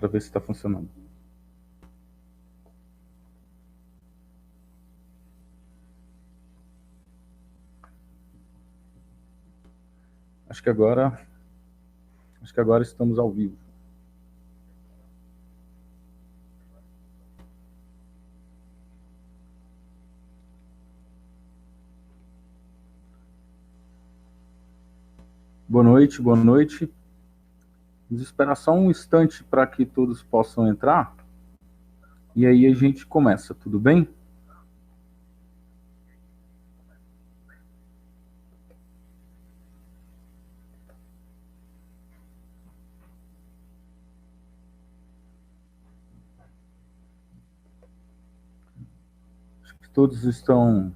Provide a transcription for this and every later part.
para ver se está funcionando. Acho que agora estamos ao vivo. Boa noite, boa noite. Vamos esperar só um instante para que todos possam entrar. E aí a gente começa, tudo bem? Acho que todos estão.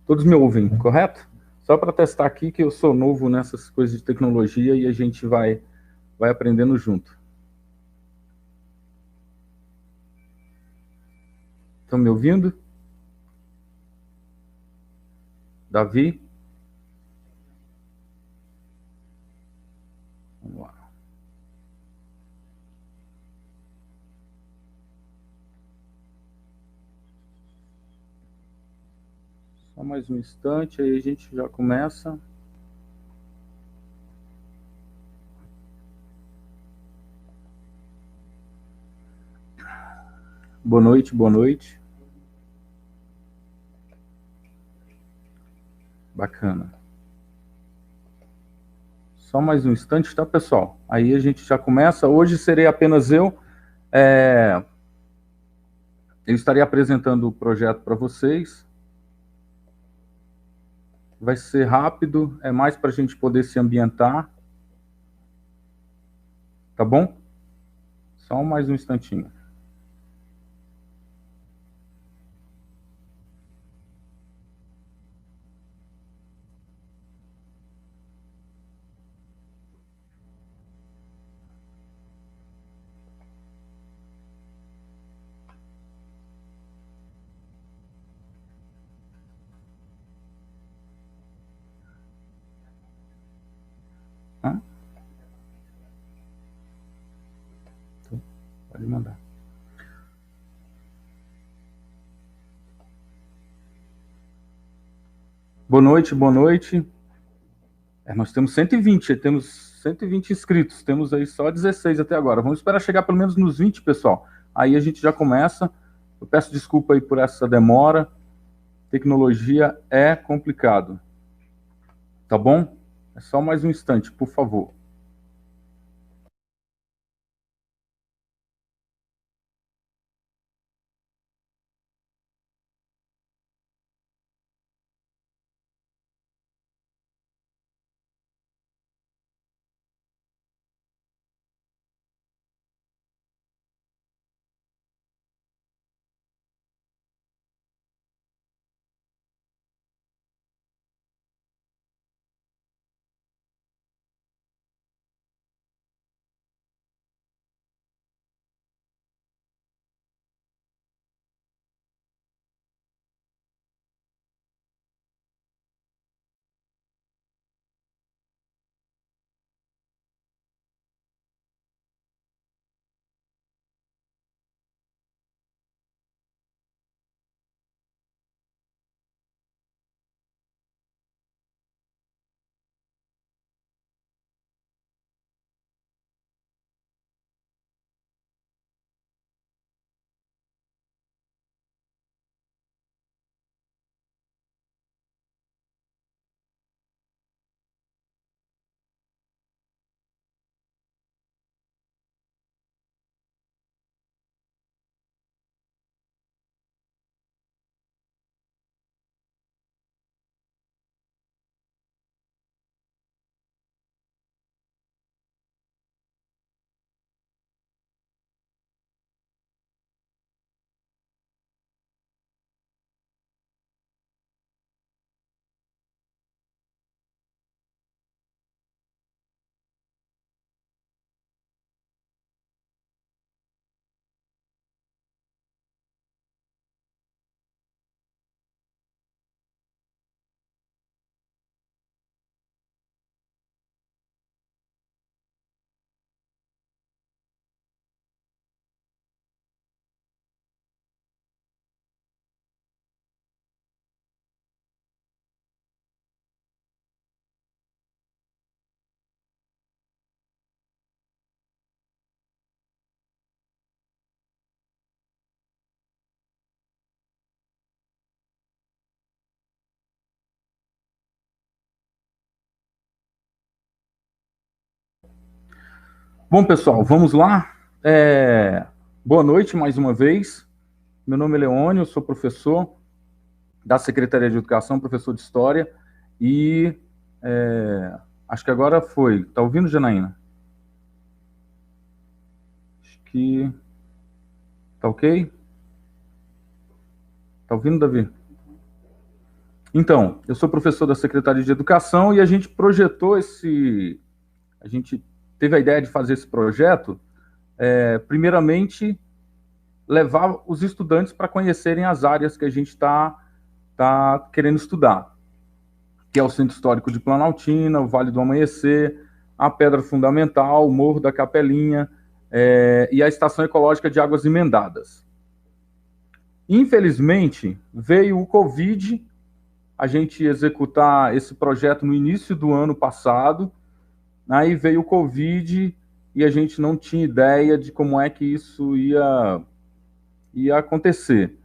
Todos me ouvem, correto? Só para testar aqui que eu sou novo nessas coisas de tecnologia e a gente vai aprendendo junto. Estão me ouvindo? Davi? Vamos lá. Só mais um instante, aí a gente já começa. Boa noite, boa noite. Bacana. Só mais um instante, tá, pessoal? Aí a gente já começa. Hoje serei apenas eu. Eu estarei apresentando o projeto para vocês. Vai ser rápido, é mais para a gente poder se ambientar. Tá bom? Só mais um instantinho. Tá? Então, pode mandar. Boa noite, boa noite. Nós temos 120, temos 120 inscritos, temos aí só 16 até agora. Vamos esperar chegar pelo menos nos 20, pessoal. Aí a gente já começa. Eu peço desculpa aí por essa demora. Tecnologia é complicado. Tá bom? É só mais um instante, por favor. Bom, pessoal, vamos lá. Boa noite mais uma vez. Meu nome é Leônio, eu sou professor da Secretaria de Educação, professor de História, e acho que agora foi. Tá ouvindo, Janaína? Acho que tá ok? Tá ouvindo, Davi? Então, eu sou professor da Secretaria de Educação e a gente projetou a gente teve a ideia de fazer esse projeto, primeiramente, levar os estudantes para conhecerem as áreas que a gente está querendo estudar, que é o Centro Histórico de Planaltina, o Vale do Amanhecer, a Pedra Fundamental, o Morro da Capelinha e a Estação Ecológica de Águas Emendadas. Infelizmente, veio o Covid, a gente executar esse projeto no início do ano passado, aí veio o Covid e a gente não tinha ideia de como é que isso ia acontecer.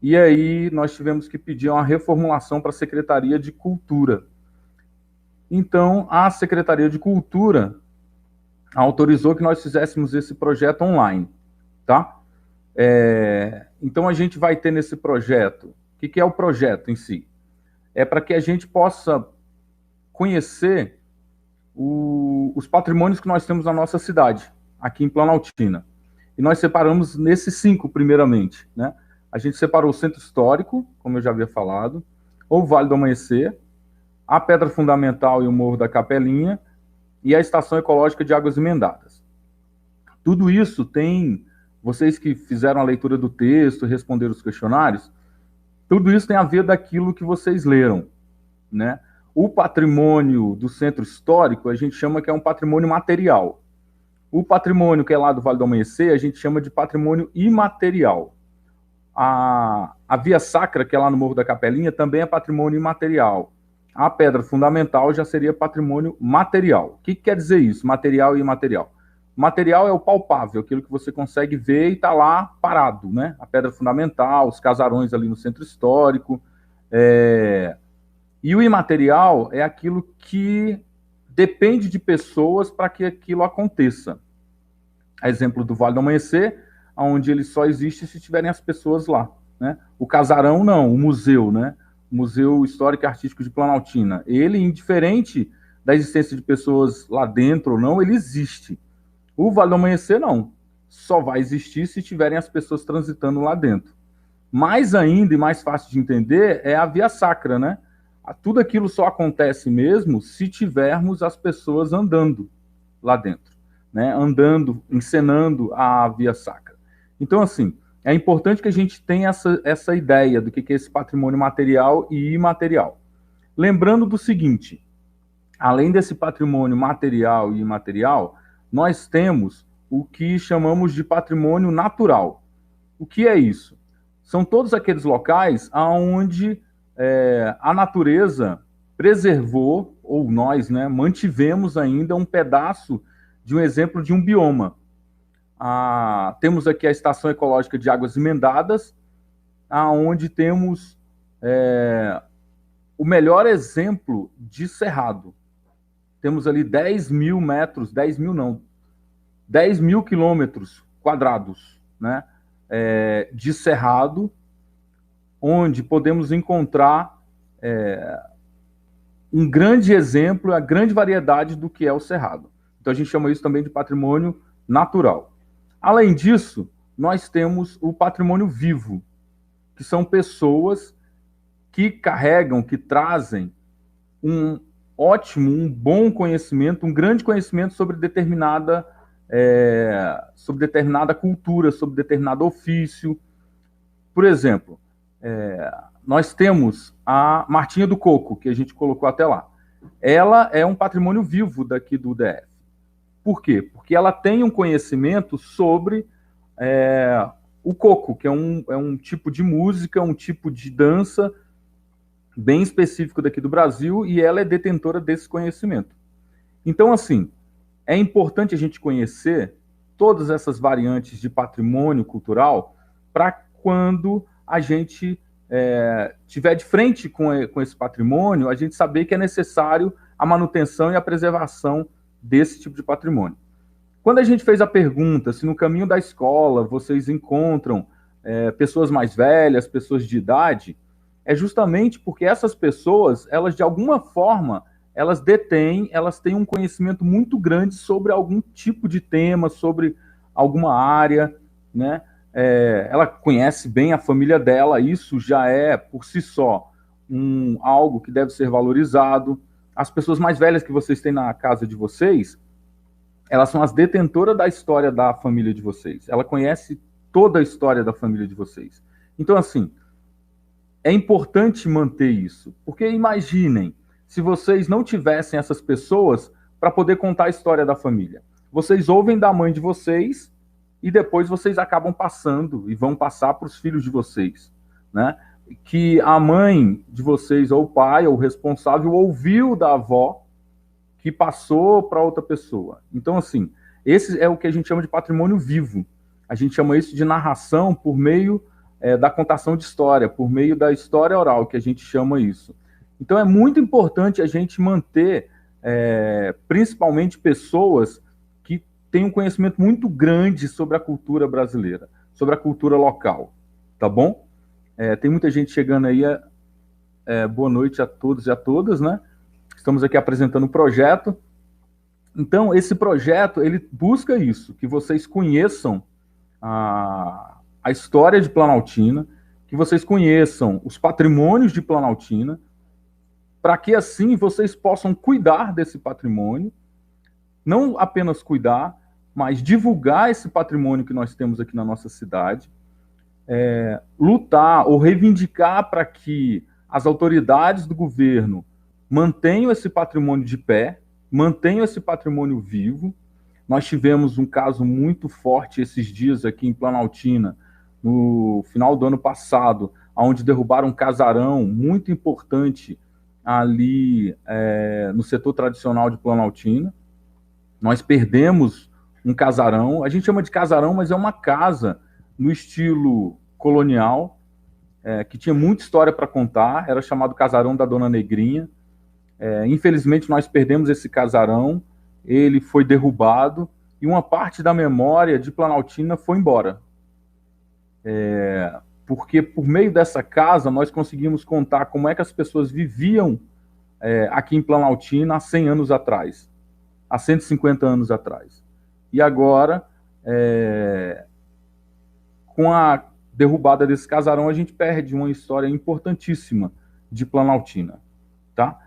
E aí nós tivemos que pedir uma reformulação para a Secretaria de Cultura. Então, a Secretaria de Cultura autorizou que nós fizéssemos esse projeto online, tá? Então, a gente vai ter nesse projeto, o que é o projeto em si? É para que a gente possa conhecer os patrimônios que nós temos na nossa cidade, aqui em Planaltina. E nós separamos nesses 5, primeiramente, né? A gente separou o Centro Histórico, como eu já havia falado, o Vale do Amanhecer, a Pedra Fundamental e o Morro da Capelinha, e a Estação Ecológica de Águas Emendadas. Tudo isso tem, vocês que fizeram a leitura do texto, responderam os questionários, tudo isso tem a ver daquilo que vocês leram, né? O patrimônio do Centro Histórico, a gente chama que é um patrimônio material. O patrimônio que é lá do Vale do Amanhecer, a gente chama de patrimônio imaterial. A Via Sacra, que é lá no Morro da Capelinha, também é patrimônio imaterial. A Pedra Fundamental já seria patrimônio material. O que quer dizer isso, material e imaterial? Material é o palpável, aquilo que você consegue ver e está lá parado, né? A Pedra Fundamental, os casarões ali no Centro Histórico. E o imaterial é aquilo que depende de pessoas para que aquilo aconteça. Exemplo do Vale do Amanhecer, onde ele só existe se tiverem as pessoas lá, né? O casarão não, o museu, né? O Museu Histórico e Artístico de Planaltina. Ele, indiferente da existência de pessoas lá dentro ou não, ele existe. O Vale do Amanhecer não, só vai existir se tiverem as pessoas transitando lá dentro. Mais ainda e mais fácil de entender é a Via Sacra, né? Tudo aquilo só acontece mesmo se tivermos as pessoas andando lá dentro, né? Andando, encenando a Via Sacra. Então, assim, é importante que a gente tenha essa ideia do que é esse patrimônio material e imaterial. Lembrando do seguinte, além desse patrimônio material e imaterial, nós temos o que chamamos de patrimônio natural. O que é isso? São todos aqueles locais onde a natureza preservou, ou nós, né, mantivemos ainda um pedaço de um exemplo de um bioma. Temos aqui a Estação Ecológica de Águas Emendadas, onde temos o melhor exemplo de cerrado. Temos ali 10 mil metros, 10 mil não, 10 mil quilômetros quadrados, né, de cerrado, onde podemos encontrar um grande exemplo, a grande variedade do que é o cerrado. Então a gente chama isso também de patrimônio natural. Além disso, nós temos o patrimônio vivo, que são pessoas que carregam, que trazem um bom conhecimento, um grande conhecimento sobre determinada cultura, sobre determinado ofício. Por exemplo, nós temos a Martinha do Coco, que a gente colocou até lá. Ela é um patrimônio vivo daqui do DF. Por quê? Porque ela tem um conhecimento sobre o coco, que é um tipo de música, um tipo de dança bem específico daqui do Brasil, e ela é detentora desse conhecimento. Então, assim, é importante a gente conhecer todas essas variantes de patrimônio cultural para quando a gente tiver de frente com esse patrimônio, a gente saber que é necessário a manutenção e a preservação desse tipo de patrimônio. Quando a gente fez a pergunta se no caminho da escola vocês encontram pessoas mais velhas, pessoas de idade, é justamente porque essas pessoas, elas de alguma forma, elas têm um conhecimento muito grande sobre algum tipo de tema, sobre alguma área, né? Ela conhece bem a família dela, isso já é, por si só, algo que deve ser valorizado. As pessoas mais velhas que vocês têm na casa de vocês, elas são as detentoras da história da família de vocês. Ela conhece toda a história da família de vocês. Então, assim, é importante manter isso. Porque imaginem, se vocês não tivessem essas pessoas para poder contar a história da família. Vocês ouvem da mãe de vocês e depois vocês acabam passando e vão passar para os filhos de vocês, né? Que a mãe de vocês, ou o pai, ou o responsável, ouviu da avó que passou para outra pessoa. Então, assim, esse é o que a gente chama de patrimônio vivo. A gente chama isso de narração por meio da contação de história, por meio da história oral, que a gente chama isso. Então, é muito importante a gente manter, principalmente, pessoas que têm um conhecimento muito grande sobre a cultura brasileira, sobre a cultura local, tá bom? Tem muita gente chegando aí. Boa noite a todos e a todas, né? Estamos aqui apresentando um projeto. Então, esse projeto, ele busca isso, que vocês conheçam a história de Planaltina, que vocês conheçam os patrimônios de Planaltina, para que assim vocês possam cuidar desse patrimônio, não apenas cuidar, mas divulgar esse patrimônio que nós temos aqui na nossa cidade, lutar ou reivindicar para que as autoridades do governo mantenham esse patrimônio de pé, mantenham esse patrimônio vivo. Nós tivemos um caso muito forte esses dias aqui em Planaltina, no final do ano passado, onde derrubaram um casarão muito importante ali no setor tradicional de Planaltina. Nós perdemos um casarão, a gente chama de casarão, mas é uma casa no estilo colonial, que tinha muita história para contar, era chamado Casarão da Dona Negrinha. Infelizmente, nós perdemos esse casarão, ele foi derrubado, e uma parte da memória de Planaltina foi embora. Porque por meio dessa casa, nós conseguimos contar como é que as pessoas viviam aqui em Planaltina há 100 anos atrás, há 150 anos atrás. E agora, com a derrubada desse casarão, a gente perde uma história importantíssima de Planaltina, tá?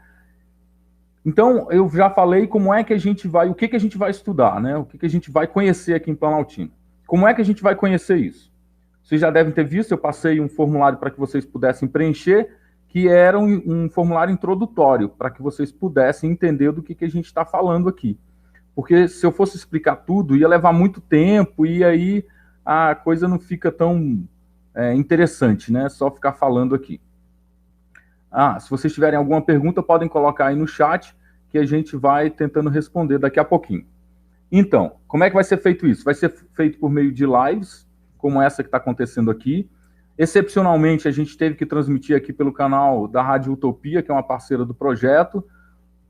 Então, eu já falei como é que a gente vai, o que a gente vai estudar, né? O que a gente vai conhecer aqui em Planaltina. Como é que a gente vai conhecer isso? Vocês já devem ter visto, eu passei um formulário para que vocês pudessem preencher, que era um formulário introdutório, para que vocês pudessem entender do que a gente está falando aqui. Porque se eu fosse explicar tudo, ia levar muito tempo, e aí a coisa não fica tão interessante, né? Só ficar falando aqui. Se vocês tiverem alguma pergunta, podem colocar aí no chat, que a gente vai tentando responder daqui a pouquinho. Então, como é que vai ser feito isso? Vai ser feito por meio de lives, como essa que está acontecendo aqui. Excepcionalmente, a gente teve que transmitir aqui pelo canal da Rádio Utopia, que é uma parceira do projeto,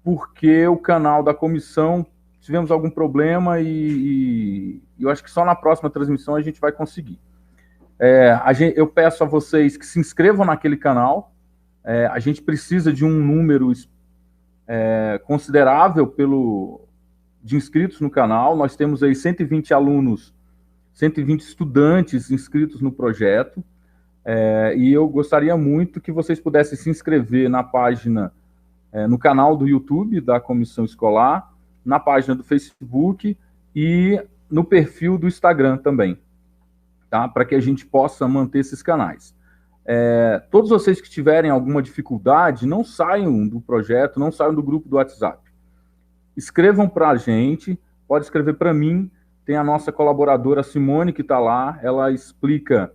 porque o canal da comissão tivemos algum problema e eu acho que só na próxima transmissão a gente vai conseguir. Eu peço a vocês que se inscrevam naquele canal. A gente precisa de um número considerável de inscritos no canal. Nós temos aí 120 alunos, 120 estudantes inscritos no projeto. E eu gostaria muito que vocês pudessem se inscrever na página, no canal do YouTube da Comissão Escolar, na página do Facebook e no perfil do Instagram também, tá? Para que a gente possa manter esses canais. Todos vocês que tiverem alguma dificuldade, não saiam do projeto, não saiam do grupo do WhatsApp. Escrevam para a gente, pode escrever para mim, tem a nossa colaboradora Simone que está lá, ela explica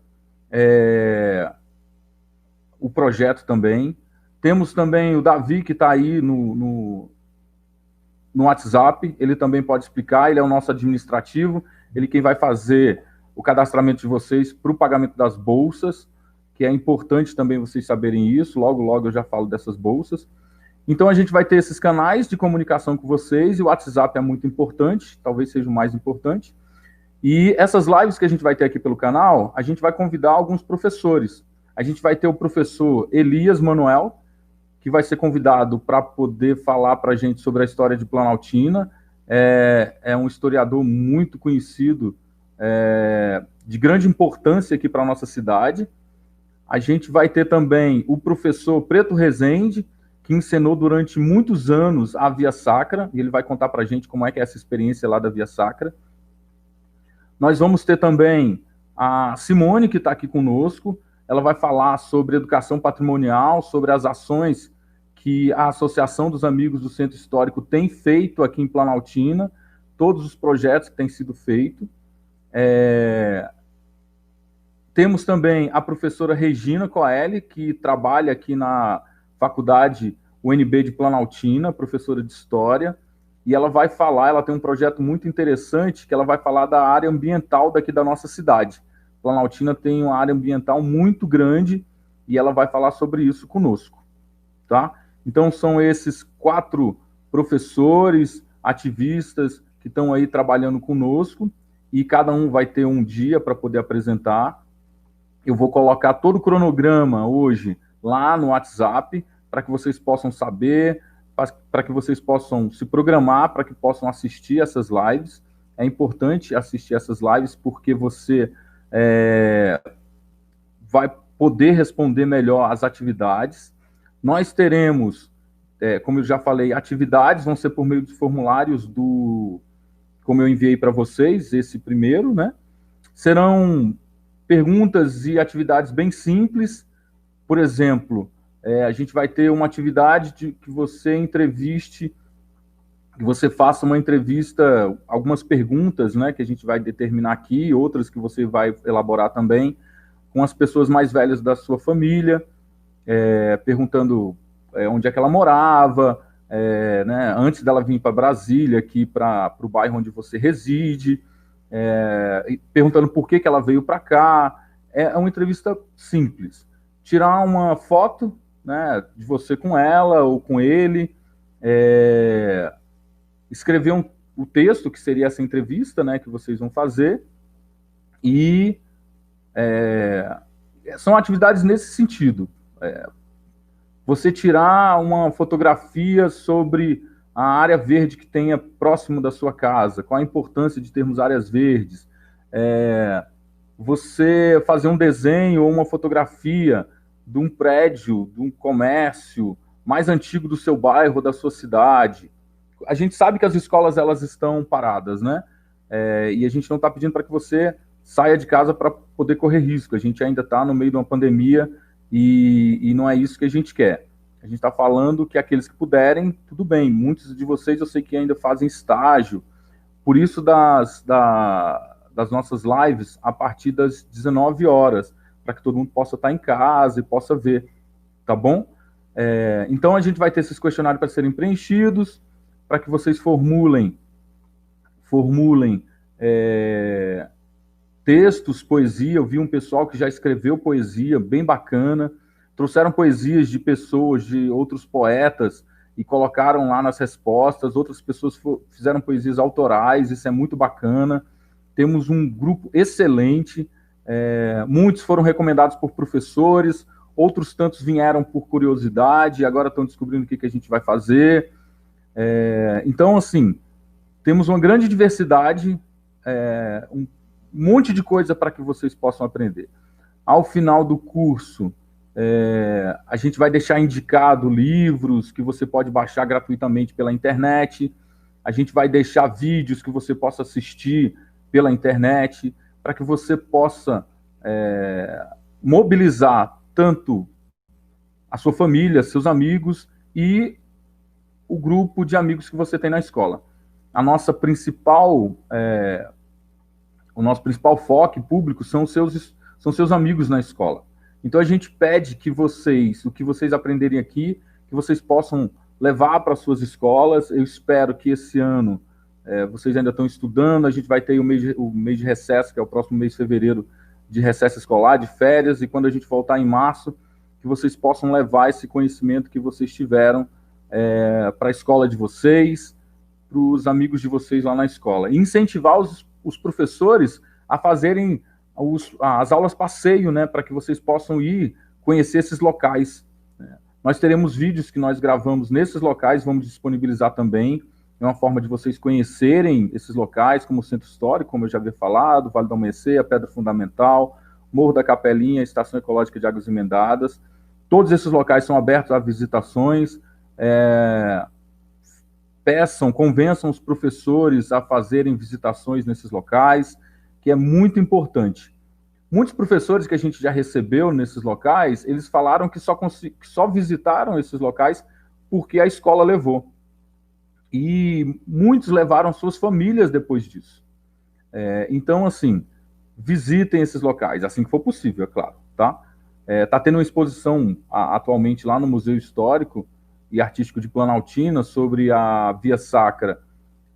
o projeto também. Temos também o Davi que está aí no WhatsApp, ele também pode explicar, ele é o nosso administrativo, ele quem vai fazer o cadastramento de vocês para o pagamento das bolsas, que é importante também vocês saberem isso, logo eu já falo dessas bolsas. Então, a gente vai ter esses canais de comunicação com vocês, e o WhatsApp é muito importante, talvez seja o mais importante. E essas lives que a gente vai ter aqui pelo canal, a gente vai convidar alguns professores. A gente vai ter o professor Elias Manuel, que vai ser convidado para poder falar para a gente sobre a história de Planaltina. É um historiador muito conhecido, de grande importância aqui para a nossa cidade. A gente vai ter também o professor Preto Rezende, que ensinou durante muitos anos a Via Sacra, e ele vai contar para a gente como é que é essa experiência lá da Via Sacra. Nós vamos ter também a Simone, que está aqui conosco. Ela vai falar sobre educação patrimonial, sobre as ações que a Associação dos Amigos do Centro Histórico tem feito aqui em Planaltina, todos os projetos que têm sido feitos. Temos também a professora Regina Coelho, que trabalha aqui na Faculdade UNB de Planaltina, professora de História, e ela vai falar, ela tem um projeto muito interessante, que ela vai falar da área ambiental daqui da nossa cidade. Planaltina tem uma área ambiental muito grande, e ela vai falar sobre isso conosco, tá? Então, são esses 4 professores, ativistas, que estão aí trabalhando conosco, e cada um vai ter um dia para poder apresentar. Eu vou colocar todo o cronograma hoje lá no WhatsApp, para que vocês possam saber, para que vocês possam se programar, para que possam assistir essas lives. É importante assistir essas lives, porque você vai poder responder melhor às atividades. Nós teremos, como eu já falei, atividades, vão ser por meio de formulários como eu enviei para vocês, esse primeiro, né? Serão perguntas e atividades bem simples. Por exemplo, a gente vai ter uma atividade de que você entreviste, que você faça uma entrevista, algumas perguntas, né, que a gente vai determinar aqui, outras que você vai elaborar também, com as pessoas mais velhas da sua família, perguntando onde é que ela morava, né, antes dela vir para Brasília, aqui para o bairro onde você reside, perguntando por que ela veio para cá. É uma entrevista simples. Tirar uma foto, né, de você com ela ou com ele, escrever o texto, que seria essa entrevista, né, que vocês vão fazer, e são atividades nesse sentido. Você tirar uma fotografia sobre a área verde que tenha próximo da sua casa, qual a importância de termos áreas verdes, você fazer um desenho ou uma fotografia de um prédio, de um comércio mais antigo do seu bairro, da sua cidade. A gente sabe que as escolas elas estão paradas, né? E a gente não está pedindo para que você saia de casa para poder correr risco. A gente ainda está no meio de uma pandemia e não é isso que a gente quer. A gente está falando que aqueles que puderem, tudo bem. Muitos de vocês eu sei que ainda fazem estágio. Por isso das nossas lives a partir das 19 horas, para que todo mundo possa estar em casa e possa ver, tá bom? Então a gente vai ter esses questionários para serem preenchidos, para que vocês formulem textos, poesia. Eu vi um pessoal que já escreveu poesia, bem bacana, trouxeram poesias de pessoas, de outros poetas, e colocaram lá nas respostas. Outras pessoas fizeram poesias autorais, isso é muito bacana. Temos um grupo excelente, muitos foram recomendados por professores, outros tantos vieram por curiosidade, agora estão descobrindo o que a gente vai fazer. Então, assim, temos uma grande diversidade, um monte de coisa para que vocês possam aprender. Ao final do curso, a gente vai deixar indicado livros que você pode baixar gratuitamente pela internet, a gente vai deixar vídeos que você possa assistir pela internet, para que você possa mobilizar tanto a sua família, seus amigos e o grupo de amigos que você tem na escola. O nosso principal foco público são seus amigos na escola. Então a gente pede que o que vocês aprenderem aqui, que vocês possam levar para suas escolas. Eu espero que esse ano vocês ainda estão estudando, a gente vai ter o mês de recesso, que é o próximo mês de fevereiro, de recesso escolar, de férias, e quando a gente voltar em março, que vocês possam levar esse conhecimento que vocês tiveram para a escola de vocês, para os amigos de vocês lá na escola. E incentivar os professores a fazerem as aulas passeio, né, para que vocês possam ir conhecer esses locais. Nós teremos vídeos que nós gravamos nesses locais, vamos disponibilizar também. É uma forma de vocês conhecerem esses locais, como o Centro Histórico, como eu já havia falado, Vale do Amanhecer, a Pedra Fundamental, Morro da Capelinha, Estação Ecológica de Águas Emendadas. Todos esses locais são abertos a visitações. Peçam, convençam os professores a fazerem visitações nesses locais, que é muito importante. Muitos professores que a gente já recebeu nesses locais, eles falaram que só visitaram esses locais porque a escola levou. E muitos levaram suas famílias depois disso. Então, assim, visitem esses locais, assim que for possível, é claro, tá? Tá tendo uma exposição atualmente lá no Museu Histórico e Artístico de Planaltina sobre a Via Sacra,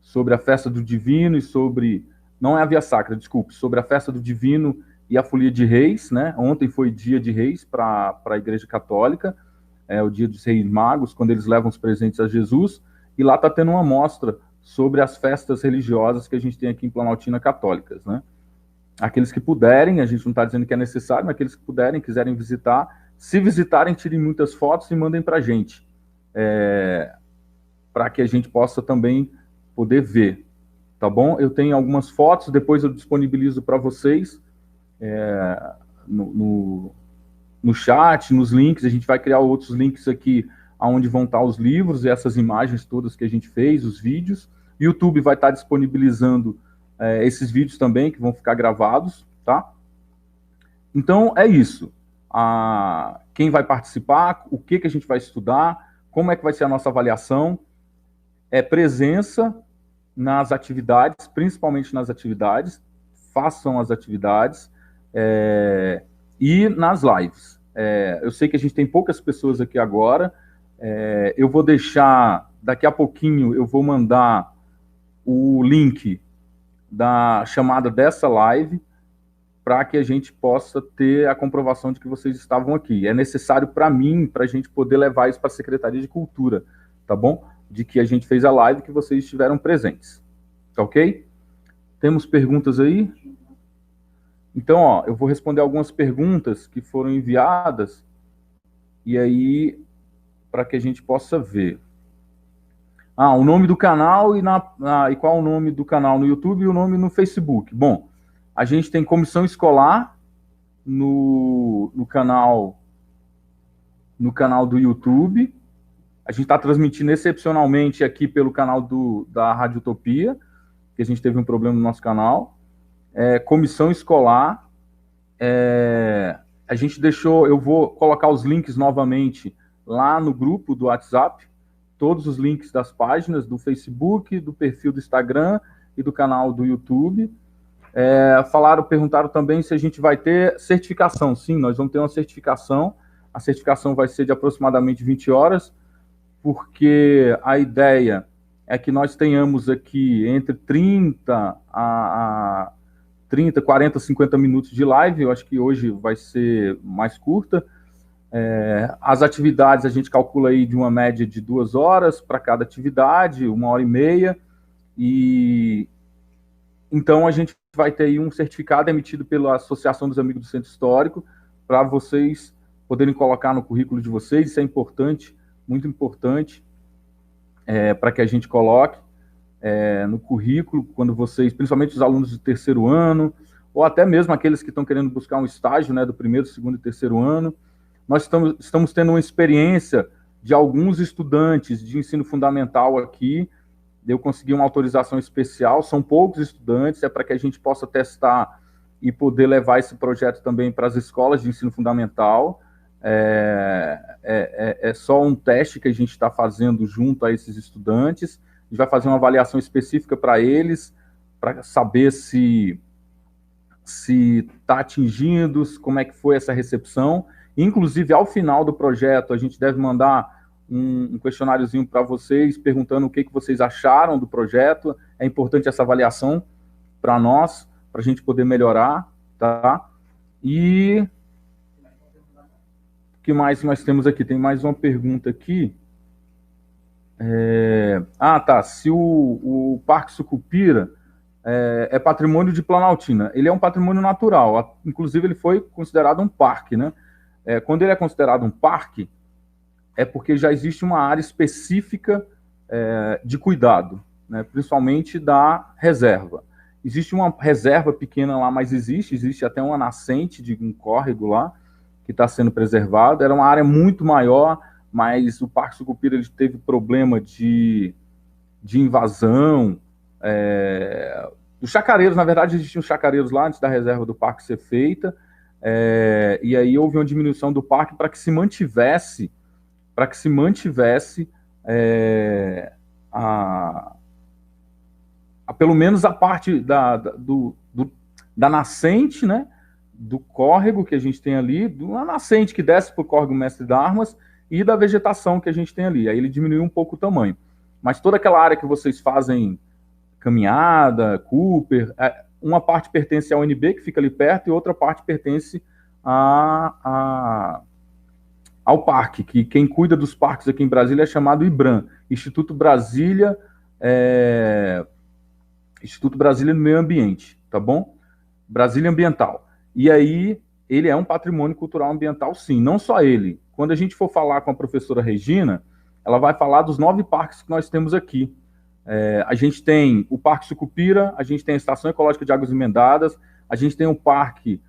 sobre a Festa do Divino e sobre... Não é a Via Sacra, desculpe, sobre a Festa do Divino e a Folia de Reis, né? Ontem foi dia de Reis para a Igreja Católica, o dia dos Reis Magos, quando eles levam os presentes a Jesus, e lá está tendo uma mostra sobre as festas religiosas que a gente tem aqui em Planaltina católicas, né? Aqueles que puderem, a gente não está dizendo que é necessário, mas aqueles que puderem, quiserem visitar, se visitarem, tirem muitas fotos e mandem para a gente, para que a gente possa também poder ver, tá bom? Eu tenho algumas fotos, depois eu disponibilizo para vocês no chat, nos links. A gente vai criar outros links aqui onde vão estar os livros e essas imagens todas que a gente fez, os vídeos. O YouTube vai estar disponibilizando esses vídeos também, que vão ficar gravados, tá? Então, é isso. Quem vai participar, o que a gente vai estudar, como é que vai ser a nossa avaliação, presença nas atividades, principalmente nas atividades, façam as atividades, e nas lives. Eu sei que a gente tem poucas pessoas aqui agora, eu vou deixar, daqui a pouquinho, eu vou mandar o link da chamada dessa live, para que a gente possa ter a comprovação de que vocês estavam aqui. É necessário para mim, para a gente poder levar isso para a Secretaria de Cultura, tá bom? De que a gente fez a live, que vocês estiveram presentes. Tá ok? Temos perguntas aí? Então, ó, eu vou responder algumas perguntas que foram enviadas, e aí, para que a gente possa ver. O nome do canal e qual o nome do canal no YouTube e o nome no Facebook. Bom, a gente tem Comissão Escolar no canal do YouTube. A gente está transmitindo excepcionalmente aqui pelo canal da Rádio Utopia, que a gente teve um problema no nosso canal. Comissão Escolar. A gente deixou, eu vou colocar os links novamente lá no grupo do WhatsApp, todos os links das páginas do Facebook, do perfil do Instagram e do canal do YouTube. Perguntaram também se a gente vai ter certificação. Sim, nós vamos ter uma certificação. A certificação vai ser de aproximadamente 20 horas, porque a ideia é que nós tenhamos aqui entre 30, 40, 50 minutos de live. Eu acho que hoje vai ser mais curta. As atividades a gente calcula aí de uma média de 2 horas para cada atividade, 1h30, e então a gente vai ter aí um certificado emitido pela Associação dos Amigos do Centro Histórico, para vocês poderem colocar no currículo de vocês. Isso é importante, muito importante, para que a gente coloque no currículo, quando vocês, principalmente os alunos do terceiro ano, ou até mesmo aqueles que estão querendo buscar um estágio, né, do primeiro, segundo e terceiro ano. Nós estamos tendo uma experiência de alguns estudantes de ensino fundamental aqui. Eu consegui uma autorização especial, são poucos estudantes, para que a gente possa testar e poder levar esse projeto também para as escolas de ensino fundamental. É só um teste que a gente está fazendo junto a esses estudantes. A gente vai fazer uma avaliação específica para eles, para saber se está atingindo, como é que foi essa recepção. Inclusive, ao final do projeto, a gente deve mandar um questionáriozinho para vocês, perguntando o que vocês acharam do projeto. É importante essa avaliação para nós, para a gente poder melhorar, tá? E o que mais nós temos aqui? Tem mais uma pergunta aqui. Tá. Se o Parque Sucupira é patrimônio de Planaltina, ele é um patrimônio natural. Inclusive, ele foi considerado um parque, né? Quando ele é considerado um parque, é porque já existe uma área específica de cuidado, né? Principalmente da reserva. Existe uma reserva pequena lá, mas existe até uma nascente de um córrego lá, que está sendo preservado. Era uma área muito maior, mas o Parque Sucupira ele teve problema de invasão. Os chacareiros, na verdade, existiam chacareiros lá antes da reserva do parque ser feita, e aí houve uma diminuição do parque para que se mantivesse pelo menos a parte da nascente, né, do córrego que a gente tem ali, uma nascente que desce para o córrego Mestre d'Armas, e da vegetação que a gente tem ali. Aí ele diminuiu um pouco o tamanho. Mas toda aquela área que vocês fazem caminhada, Cooper, uma parte pertence ao UNB, que fica ali perto, e outra parte pertence ao parque, que quem cuida dos parques aqui em Brasília é chamado IBRAM, Instituto Brasília do Meio Ambiente, tá bom? Brasília Ambiental. E aí, ele é um patrimônio cultural ambiental, sim, não só ele. Quando a gente for falar com a professora Regina, ela vai falar dos 9 parques que nós temos aqui. A gente tem o Parque Sucupira, a gente tem a Estação Ecológica de Águas Emendadas, a gente tem o parque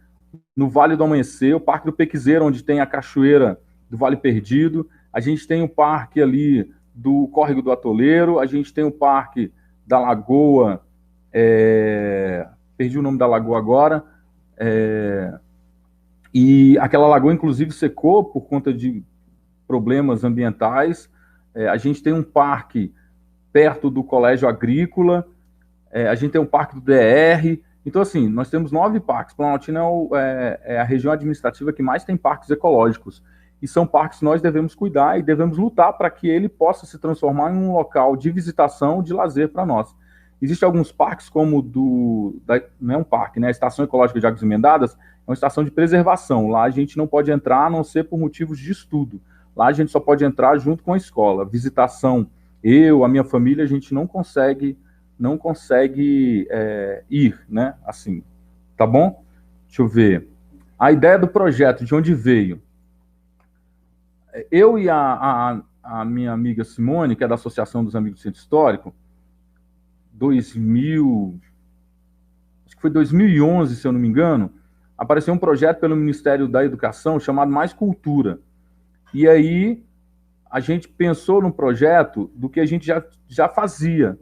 no Vale do Amanhecer, o Parque do Pequizeiro, onde tem a cachoeira do Vale Perdido, a gente tem o parque ali do Córrego do Atoleiro, a gente tem o parque da Lagoa, perdi o nome da lagoa agora, e aquela lagoa, inclusive, secou por conta de problemas ambientais. A gente tem um parque perto do Colégio Agrícola, a gente tem um parque do DR. Então, assim, nós temos 9 parques. Planaltina é a região administrativa que mais tem parques ecológicos. E são parques que nós devemos cuidar e devemos lutar para que ele possa se transformar em um local de visitação, de lazer para nós. Existem alguns parques, como não é um parque, né? A Estação Ecológica de Águas Emendadas é uma estação de preservação. Lá a gente não pode entrar, a não ser por motivos de estudo. Lá a gente só pode entrar junto com a escola. Visitação, a minha família, a gente não consegue ir, né? Assim, tá bom? Deixa eu ver. A ideia do projeto, de onde veio? Eu e a minha amiga Simone, que é da Associação dos Amigos do Centro Histórico, acho que foi 2011, se eu não me engano, apareceu um projeto pelo Ministério da Educação chamado Mais Cultura. E aí a gente pensou num projeto do que a gente já fazia,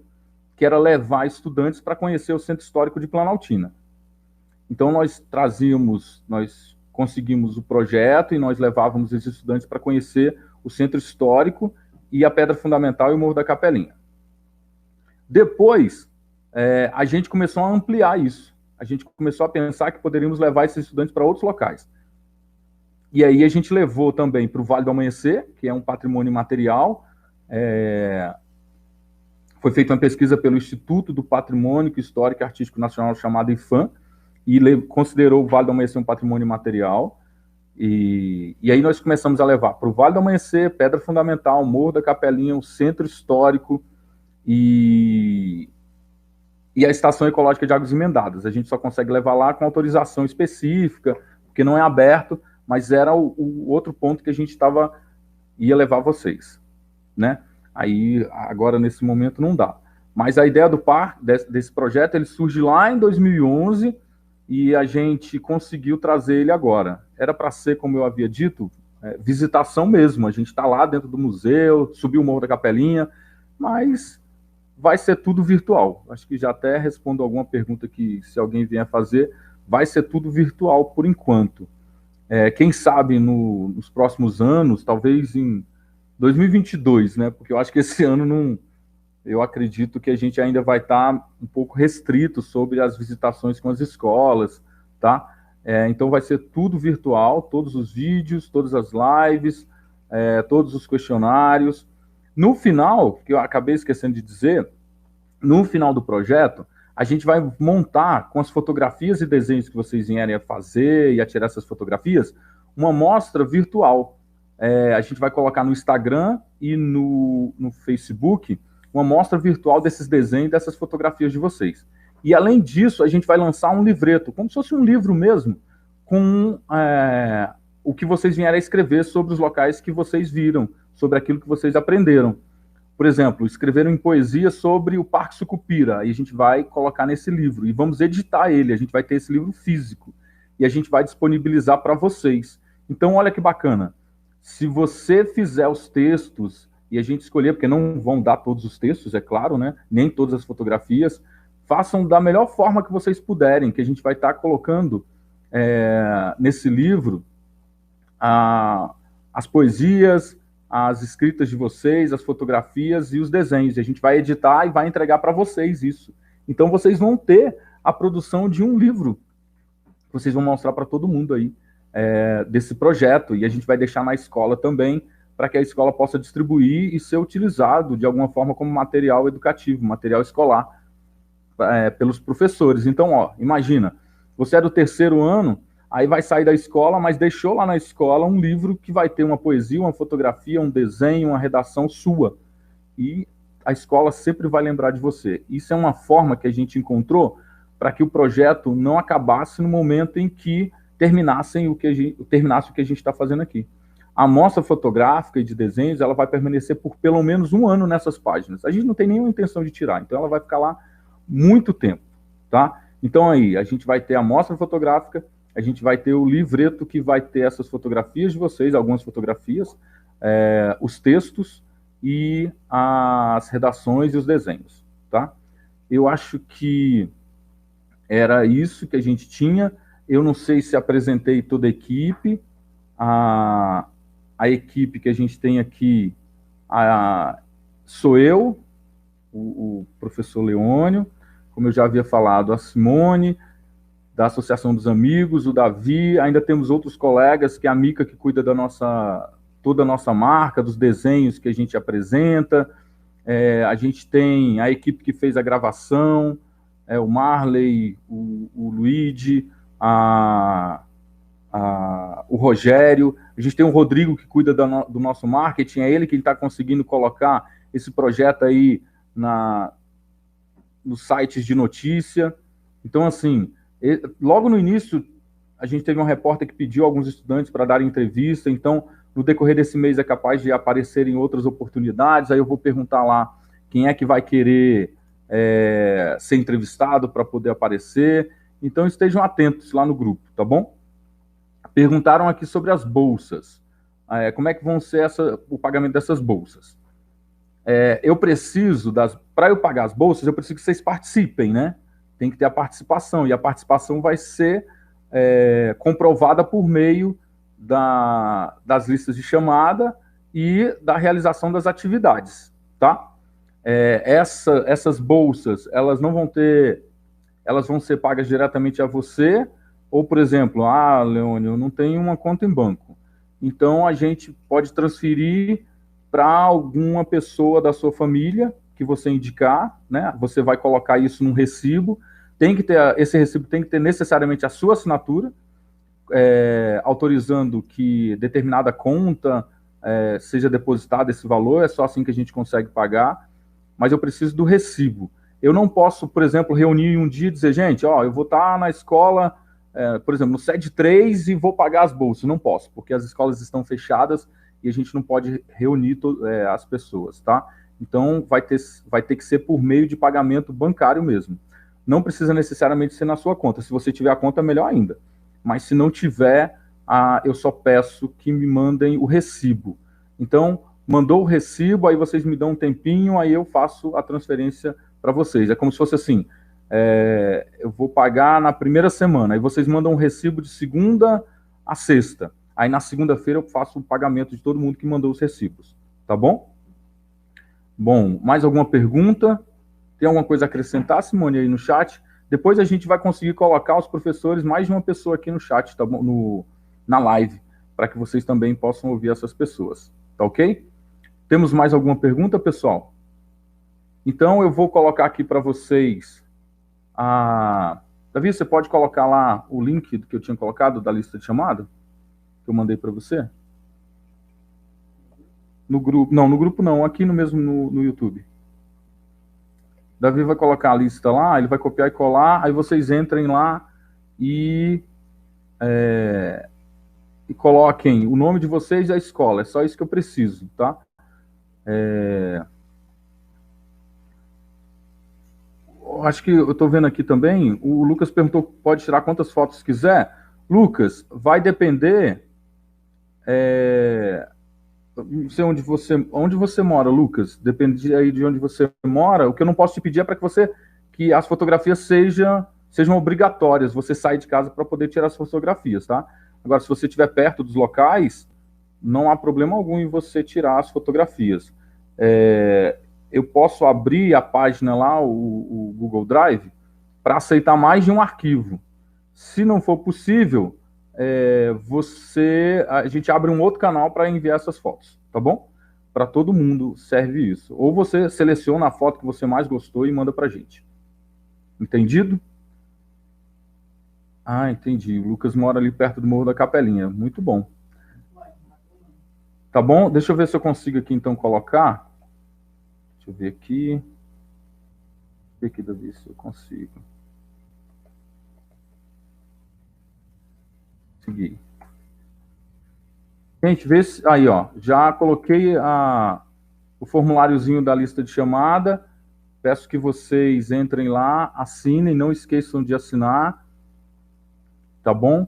que era levar estudantes para conhecer o Centro Histórico de Planaltina. Então nós conseguimos o projeto e nós levávamos esses estudantes para conhecer o Centro Histórico e a Pedra Fundamental e o Morro da Capelinha. Depois, a gente começou a ampliar isso. A gente começou a pensar que poderíamos levar esses estudantes para outros locais. E aí a gente levou também para o Vale do Amanhecer, que é um patrimônio imaterial. Foi feita uma pesquisa pelo Instituto do Patrimônio Histórico e Artístico Nacional, chamado IFAM, e considerou o Vale do Amanhecer um patrimônio imaterial. E aí nós começamos a levar para o Vale do Amanhecer, Pedra Fundamental, Morro da Capelinha, o Centro Histórico e a Estação Ecológica de Águas Emendadas. A gente só consegue levar lá com autorização específica, porque não é aberto, mas era o outro ponto que a gente ia levar vocês, né? Aí, agora, nesse momento, não dá. Mas a ideia desse projeto, ele surge lá em 2011 e a gente conseguiu trazer ele agora. Era para ser, como eu havia dito, visitação mesmo. A gente está lá dentro do museu, subiu o Morro da Capelinha, mas vai ser tudo virtual. Acho que já até respondo alguma pergunta que, se alguém vier fazer, vai ser tudo virtual por enquanto. Quem sabe nos próximos anos, talvez em 2022, né? Porque eu acho que esse ano eu acredito que a gente ainda vai estar um pouco restrito sobre as visitações com as escolas, tá? Então vai ser tudo virtual, todos os vídeos, todas as lives, todos os questionários. No final, que eu acabei esquecendo de dizer, no final do projeto, a gente vai montar, com as fotografias e desenhos que vocês vierem a fazer e a tirar essas fotografias, uma mostra virtual. a gente vai colocar no Instagram e no Facebook uma mostra virtual desses desenhos, dessas fotografias de vocês. E, além disso, a gente vai lançar um livreto, como se fosse um livro mesmo, com o que vocês vierem a escrever sobre os locais que vocês viram, sobre aquilo que vocês aprenderam. Por exemplo, escreveram em poesia sobre o Parque Sucupira, aí a gente vai colocar nesse livro, e vamos editar ele, a gente vai ter esse livro físico, e a gente vai disponibilizar para vocês. Então, olha que bacana, se você fizer os textos, e a gente escolher, porque não vão dar todos os textos, é claro, né? Nem todas as fotografias, façam da melhor forma que vocês puderem, que a gente vai estar colocando nesse livro as poesias, as escritas de vocês, as fotografias e os desenhos. E a gente vai editar e vai entregar para vocês isso. Então vocês vão ter a produção de um livro. Vocês vão mostrar para todo mundo aí desse projeto. E a gente vai deixar na escola também, para que a escola possa distribuir e ser utilizado de alguma forma como material educativo, material escolar, pelos professores. Então, ó, imagina, você é do terceiro ano, aí vai sair da escola, mas deixou lá na escola um livro que vai ter uma poesia, uma fotografia, um desenho, uma redação sua. E a escola sempre vai lembrar de você. Isso é uma forma que a gente encontrou para que o projeto não acabasse no momento em que terminasse o que a gente está fazendo aqui. A mostra fotográfica e de desenhos, ela vai permanecer por pelo menos um ano nessas páginas. A gente não tem nenhuma intenção de tirar, então ela vai ficar lá muito tempo, tá? Então aí, a gente vai ter a mostra fotográfica, a gente vai ter o livreto que vai ter essas fotografias de vocês, algumas fotografias, os textos e as redações e os desenhos, tá? Eu acho que era isso que a gente tinha. Eu não sei se apresentei toda a equipe. A equipe que a gente tem aqui sou eu, o professor Leônio, como eu já havia falado, a Simone, da Associação dos Amigos, o Davi, ainda temos outros colegas, que é a Mica, que cuida toda a nossa marca, dos desenhos que a gente apresenta, a gente tem a equipe que fez a gravação, o Marley, o Luigi, o Rogério, a gente tem o Rodrigo que cuida do nosso marketing, é ele que está conseguindo colocar esse projeto aí nos sites de notícia. Então, assim, logo no início, a gente teve um repórter que pediu alguns estudantes para dar entrevista, então, no decorrer desse mês é capaz de aparecer em outras oportunidades, aí eu vou perguntar lá quem é que vai querer ser entrevistado para poder aparecer. Então, estejam atentos lá no grupo, tá bom? Perguntaram aqui sobre as bolsas. Como é que vão ser o pagamento dessas bolsas? Eu preciso, para eu pagar as bolsas, eu preciso que vocês participem, né? Tem que ter a participação, e a participação vai ser comprovada por meio das listas de chamada e da realização das atividades, tá? Essas bolsas, elas vão ser pagas diretamente a você, ou, por exemplo, Leônio, eu não tenho uma conta em banco. Então, a gente pode transferir para alguma pessoa da sua família que você indicar, né? Você vai colocar isso num recibo. Esse recibo tem que ter necessariamente a sua assinatura, autorizando que determinada conta seja depositada esse valor. É só assim que a gente consegue pagar. Mas eu preciso do recibo. Eu não posso, por exemplo, reunir em um dia e dizer, gente, eu vou estar na escola, por exemplo, no SED 3 e vou pagar as bolsas. Não posso, porque as escolas estão fechadas e a gente não pode reunir as pessoas, tá? Então, vai ter que ser por meio de pagamento bancário mesmo. Não precisa necessariamente ser na sua conta. Se você tiver a conta, melhor ainda. Mas se não tiver, eu só peço que me mandem o recibo. Então, mandou o recibo, aí vocês me dão um tempinho, aí eu faço a transferência para vocês. É como se fosse assim, eu vou pagar na primeira semana, aí vocês mandam um recibo de segunda a sexta. Aí na segunda-feira eu faço o pagamento de todo mundo que mandou os recibos. Tá bom? Bom, mais alguma pergunta? Tem alguma coisa a acrescentar, Simone, aí no chat? Depois a gente vai conseguir colocar os professores, mais de uma pessoa aqui no chat, tá bom? Na live, para que vocês também possam ouvir essas pessoas. Tá ok? Temos mais alguma pergunta, pessoal? Então, eu vou colocar aqui para vocês. Davi, você pode colocar lá o link que eu tinha colocado da lista de chamada? Que eu mandei para você? No grupo, não, no grupo não, aqui no mesmo no YouTube. Davi vai colocar a lista lá, ele vai copiar e colar, aí vocês entrem lá e coloquem o nome de vocês e a escola. É só isso que eu preciso, tá? Acho que eu estou vendo aqui também, o Lucas perguntou, pode tirar quantas fotos quiser. Lucas, vai depender... não sei onde você mora, Lucas. Depende aí de onde você mora. O que eu não posso te pedir é para que as fotografias sejam obrigatórias. Você sai de casa para poder tirar as fotografias, tá? Agora, se você estiver perto dos locais, não há problema algum em você tirar as fotografias. Eu posso abrir a página lá, o Google Drive, para aceitar mais de um arquivo. Se não for possível, a gente abre um outro canal para enviar essas fotos, tá bom? Para todo mundo serve isso. Ou você seleciona a foto que você mais gostou e manda para a gente. Entendido? Ah, entendi. O Lucas mora ali perto do Morro da Capelinha. Muito bom. Tá bom? Deixa eu ver se eu consigo aqui, então, colocar. Deixa eu ver aqui. Deixa eu ver aqui, Davi, se eu consigo. Seguir. Gente, vê se... Aí, ó. Já coloquei o formuláriozinho da lista de chamada. Peço que vocês entrem lá, assinem, não esqueçam de assinar. Tá bom?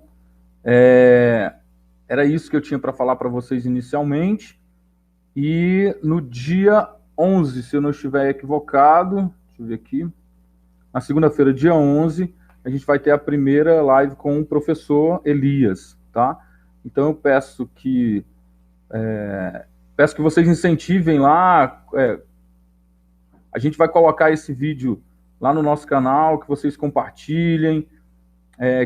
Era isso que eu tinha para falar para vocês inicialmente. E no dia 11, se eu não estiver equivocado, deixa eu ver aqui, na segunda-feira, dia 11, a gente vai ter a primeira live com o professor Elias, tá? Então eu peço que vocês incentivem lá. A gente vai colocar esse vídeo lá no nosso canal, que vocês compartilhem,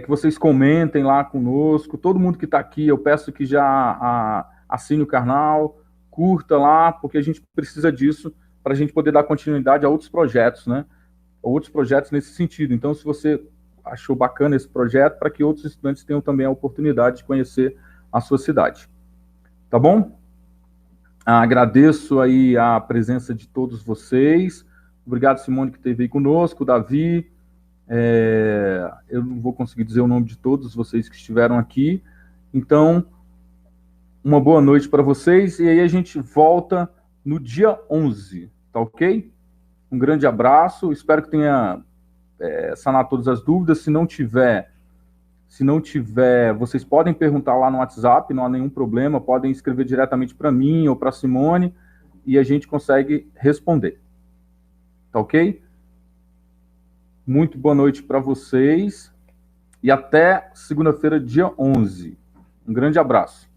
que vocês comentem lá conosco. Todo mundo que está aqui, eu peço que já assine o canal, curta lá, porque a gente precisa disso para a gente poder dar continuidade a outros projetos, né? Outros projetos nesse sentido. Então, se você achou bacana esse projeto, para que outros estudantes tenham também a oportunidade de conhecer a sua cidade. Tá bom? Agradeço aí a presença de todos vocês. Obrigado, Simone, que esteve aí conosco, Davi. Eu não vou conseguir dizer o nome de todos vocês que estiveram aqui. Então, uma boa noite para vocês. E aí a gente volta no dia 11, tá ok? Um grande abraço. Espero que tenha sanado todas as dúvidas. Se não tiver, vocês podem perguntar lá no WhatsApp, não há nenhum problema. Podem escrever diretamente para mim ou para a Simone e a gente consegue responder. Tá ok? Muito boa noite para vocês e até segunda-feira, dia 11. Um grande abraço.